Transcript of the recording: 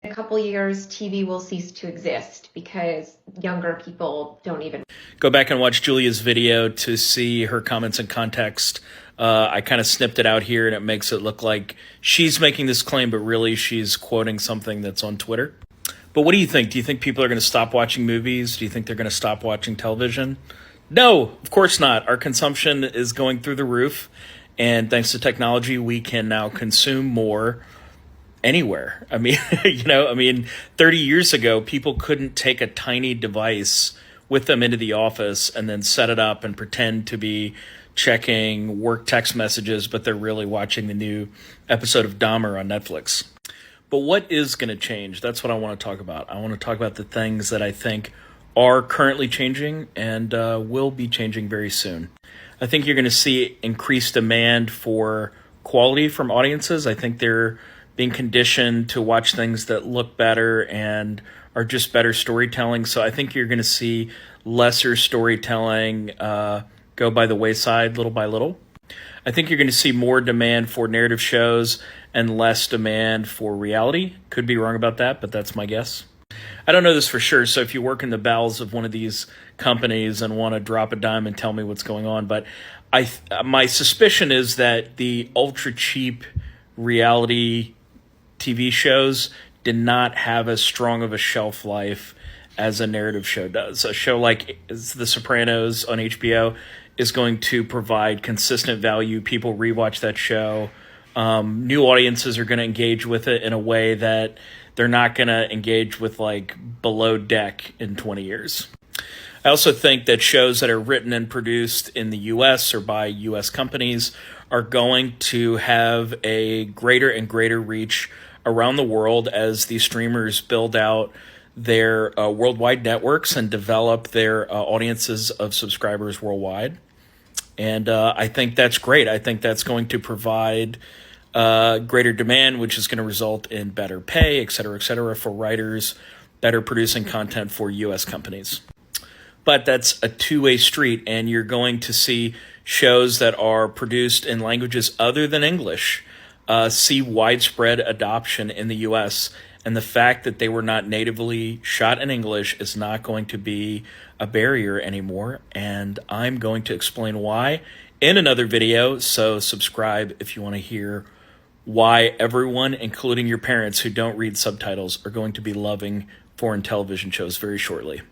a couple years, TV will cease to exist because younger people don't even Go back and watch Julia's video to see her comments in context. I kind of snipped it out here, and it makes it look like she's making this claim, but really she's quoting something that's on Twitter. But what do you think? Do you think people are going to stop watching movies? Do you think they're going to stop watching television? No, of course not. Our consumption is going through the roof, and thanks to technology, we can now consume more anywhere. I mean, 30 years ago, people couldn't take a tiny device with them into the office and then set it up and pretend to be checking work text messages, but they're really watching the new episode of Dahmer on Netflix. But what is going to change? That's what I want to talk about. I want to talk about the things that I think are currently changing and will be changing very soon. I think you're going to see increased demand for quality from audiences. I think they're being conditioned to watch things that look better and are just better storytelling. So I think you're going to see lesser storytelling go by the wayside little by little. I think you're going to see more demand for narrative shows and less demand for reality. Could be wrong about that, but that's my guess. I don't know this for sure, so if you work in the bowels of one of these companies and want to drop a dime and tell me what's going on, but my suspicion is that the ultra cheap reality TV shows did not have as strong of a shelf life as a narrative show does. A show like The Sopranos on HBO is going to provide consistent value. People rewatch that show. New audiences are going to engage with it in a way that they're not going to engage with like Below Deck in 20 years. I also think that shows that are written and produced in the U.S. or by U.S. companies are going to have a greater and greater reach around the world as these streamers build out their worldwide networks and develop their audiences of subscribers worldwide. And I think that's great. I think that's going to provide greater demand, which is going to result in better pay, et cetera, for writers, better producing content for U.S. companies. But that's a two-way street, and you're going to see shows that are produced in languages other than English see widespread adoption in the U.S., and the fact that they were not natively shot in English is not going to be a barrier anymore, and I'm going to explain why in another video, so subscribe if you want to hear why everyone, including your parents who don't read subtitles, are going to be loving foreign television shows very shortly.